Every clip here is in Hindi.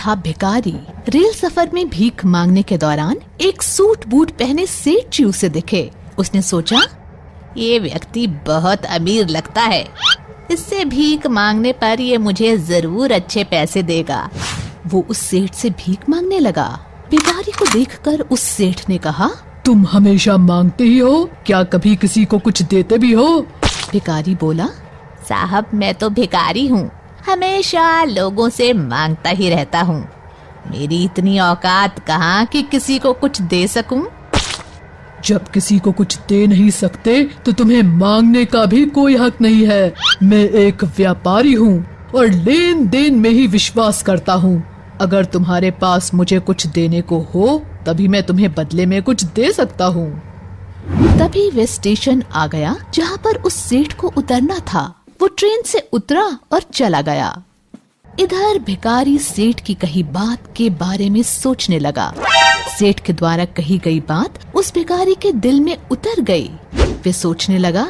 था भिखारी। रेल सफर में भीख मांगने के दौरान एक सूट बूट पहने सेठ जी उसे दिखे। उसने सोचा, ये व्यक्ति बहुत अमीर लगता है, इससे भीख मांगने पर ये मुझे जरूर अच्छे पैसे देगा। वो उस सेठ से भीख मांगने लगा। भिखारी को देखकर उस सेठ ने कहा, तुम हमेशा मांगते ही हो, क्या कभी किसी को कुछ देते भी हो? भिखारी बोला, साहब मैं तो भिखारी हूँ, हमेशा लोगों से मांगता ही रहता हूँ। मेरी इतनी औकात कहाँ कि किसी को कुछ दे सकूं? जब किसी को कुछ दे नहीं सकते तो तुम्हें मांगने का भी कोई हक नहीं है। मैं एक व्यापारी हूँ और लेन देन में ही विश्वास करता हूँ। अगर तुम्हारे पास मुझे कुछ देने को हो तभी मैं तुम्हें बदले में कुछ दे सकता हूँ। तभी वे स्टेशन आ गया जहाँ पर उस सेठ को उतरना था। वो ट्रेन से उतरा और चला गया। इधर भिखारी सेठ की कही बात के बारे में सोचने लगा। सेठ के द्वारा कही गई बात उस भिखारी के दिल में उतर गई। वे सोचने लगा,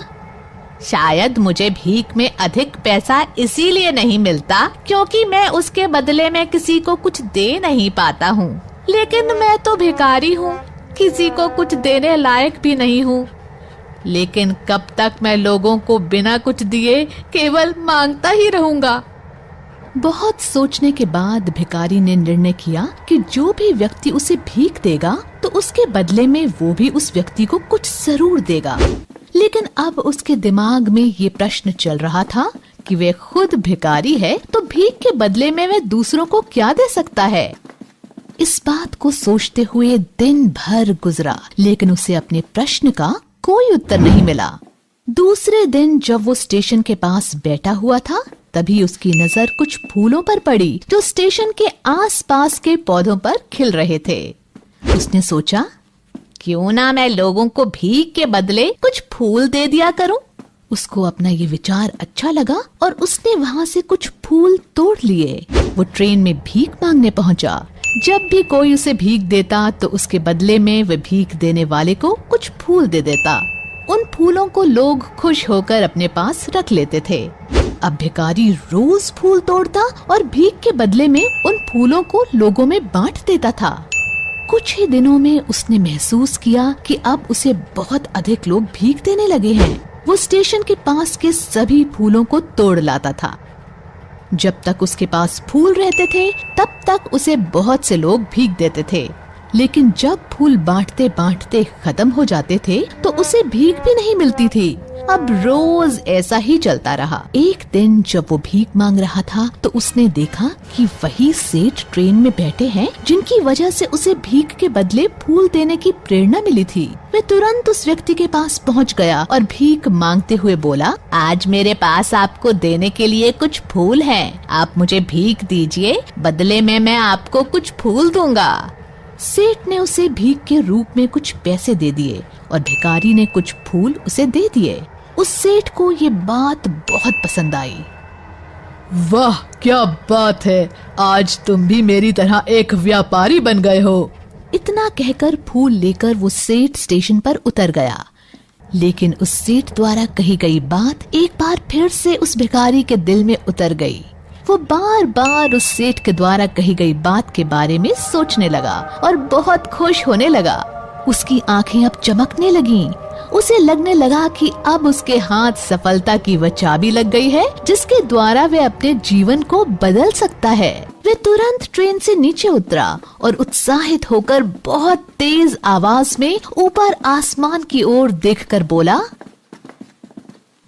शायद मुझे भीख में अधिक पैसा इसीलिए नहीं मिलता क्योंकि मैं उसके बदले में किसी को कुछ दे नहीं पाता हूँ। लेकिन मैं तो भिखारी हूँ, किसी को कुछ देने लायक भी नहीं हूँ। लेकिन कब तक मैं लोगों को बिना कुछ दिए केवल मांगता ही रहूंगा। बहुत सोचने के बाद भिखारी ने निर्णय किया कि जो भी व्यक्ति उसे भीख देगा तो उसके बदले में वो भी उस व्यक्ति को कुछ जरूर देगा। लेकिन अब उसके दिमाग में ये प्रश्न चल रहा था कि वे खुद भिखारी है तो भीख के बदले में वे दूसरों को क्या दे सकता है। इस बात को सोचते हुए दिन भर गुजरा, लेकिन उसे अपने प्रश्न का कोई उत्तर नहीं मिला। दूसरे दिन जब वो स्टेशन के पास बैठा हुआ था तभी उसकी नजर कुछ फूलों पर पड़ी जो स्टेशन के आसपास के पौधों पर खिल रहे थे। उसने सोचा, क्यों ना मैं लोगों को भीख के बदले कुछ फूल दे दिया करूं। उसको अपना ये विचार अच्छा लगा और उसने वहाँ से कुछ फूल तोड़ लिए। वो ट्रेन में भीख मांगने पहुँचा। जब भी कोई उसे भीख देता तो उसके बदले में वह भीख देने वाले को कुछ फूल दे देता। उन फूलों को लोग खुश होकर अपने पास रख लेते थे। अब भिखारी रोज फूल तोड़ता और भीख के बदले में उन फूलों को लोगों में बांट देता था। कुछ ही दिनों में उसने महसूस किया कि अब उसे बहुत अधिक लोग भीख देने लगे हैं। वो स्टेशन के पास के सभी फूलों को तोड़ लाता था। जब तक उसके पास फूल रहते थे तब तक उसे बहुत से लोग भीख देते थे। लेकिन जब फूल बांटते बांटते खत्म हो जाते थे तो उसे भीख भी नहीं मिलती थी। अब रोज ऐसा ही चलता रहा। एक दिन जब वो भीख मांग रहा था तो उसने देखा कि वही सेठ ट्रेन में बैठे हैं जिनकी वजह से उसे भीख के बदले फूल देने की प्रेरणा मिली थी। वह तुरंत उस व्यक्ति के पास पहुंच गया और भीख मांगते हुए बोला, आज मेरे पास आपको देने के लिए कुछ फूल हैं। आप मुझे भीख दीजिए, बदले में मैं आपको कुछ फूल दूंगा। सेठ ने उसे भीख के रूप में कुछ पैसे दे दिए और भिखारी ने कुछ फूल उसे दे दिए। उस सेठ को ये बात बहुत पसंद आई। वाह क्या बात है, आज तुम भी मेरी तरह एक व्यापारी बन गए हो। इतना कहकर फूल लेकर वो सेठ स्टेशन पर उतर गया। लेकिन उस सेठ द्वारा कही गई बात एक बार फिर से उस भिखारी के दिल में उतर गई। वो बार बार उस सेठ के द्वारा कही गई बात के बारे में सोचने लगा और बहुत खुश होने लगा। उसकी आंखें अब चमकने लगीं। उसे लगने लगा कि अब उसके हाथ सफलता की वह चाबी लग गई है जिसके द्वारा वह अपने जीवन को बदल सकता है। वह तुरंत ट्रेन से नीचे उतरा और उत्साहित होकर बहुत तेज आवाज में ऊपर आसमान की ओर देखकर बोला,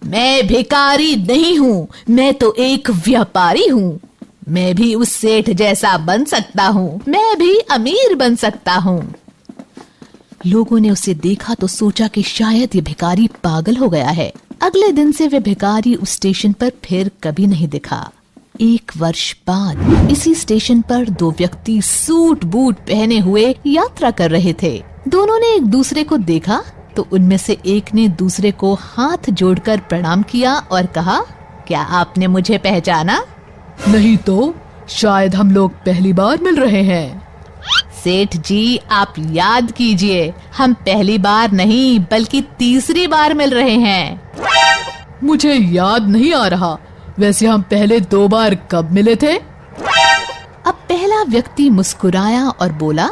मैं भिखारी नहीं हूँ, मैं तो एक व्यापारी हूँ। मैं भी उस सेठ जैसा बन सकता हूँ, मैं भी अमीर बन सकता हूँ। लोगों ने उसे देखा तो सोचा कि शायद ये भिखारी पागल हो गया है। अगले दिन से वह भिखारी उस स्टेशन पर फिर कभी नहीं दिखा। एक वर्ष बाद इसी स्टेशन पर दो व्यक्ति सूट बूट पहने हुए यात्रा कर रहे थे। दोनों ने एक दूसरे को देखा तो उनमें से एक ने दूसरे को हाथ जोड़कर प्रणाम किया और कहा, क्या आपने मुझे पहचाना? नहीं तो, शायद हम लोग पहली बार मिल रहे हैं। सेठ जी आप याद कीजिए, हम पहली बार नहीं बल्कि तीसरी बार मिल रहे हैं। मुझे याद नहीं आ रहा। वैसे हम पहले 2 बार कब मिले थे? अब पहला व्यक्ति मुस्कुराया और बोला,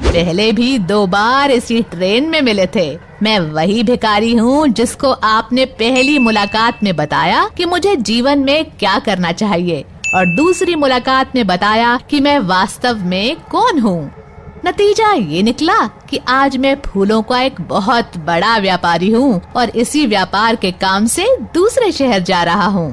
पहले भी 2 बार इसी ट्रेन में मिले थे। मैं वही भिखारी हूँ जिसको आपने पहली मुलाकात में बताया कि मुझे जीवन में क्या करना चाहिए और दूसरी मुलाकात में बताया कि मैं वास्तव में कौन हूँ। नतीजा ये निकला कि आज मैं फूलों का एक बहुत बड़ा व्यापारी हूँ और इसी व्यापार के काम से दूसरे शहर जा रहा हूँ।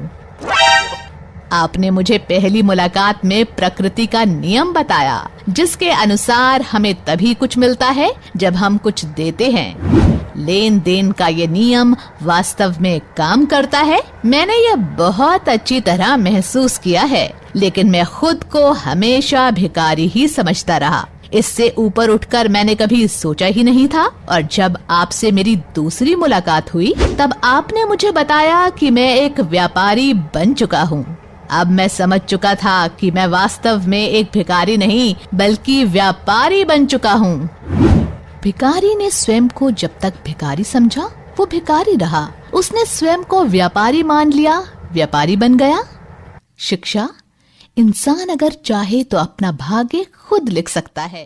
आपने मुझे पहली मुलाकात में प्रकृति का नियम बताया, जिसके अनुसार हमें तभी कुछ मिलता है जब हम कुछ देते हैं। लेन देन का ये नियम वास्तव में काम करता है। मैंने ये बहुत अच्छी तरह महसूस किया है, लेकिन मैं खुद को हमेशा भिखारी ही समझता रहा। इससे ऊपर उठकर मैंने कभी सोचा ही नहीं था। और जब आपसे मेरी दूसरी मुलाकात हुई तब आपने मुझे बताया कि मैं एक व्यापारी बन चुका हूँ। अब मैं समझ चुका था कि मैं वास्तव में एक भिखारी नहीं बल्कि व्यापारी बन चुका हूँ। भिखारी ने स्वयं को जब तक भिखारी समझा वो भिखारी रहा। उसने स्वयं को व्यापारी मान लिया, व्यापारी बन गया। शिक्षा: इंसान अगर चाहे तो अपना भाग्य खुद लिख सकता है।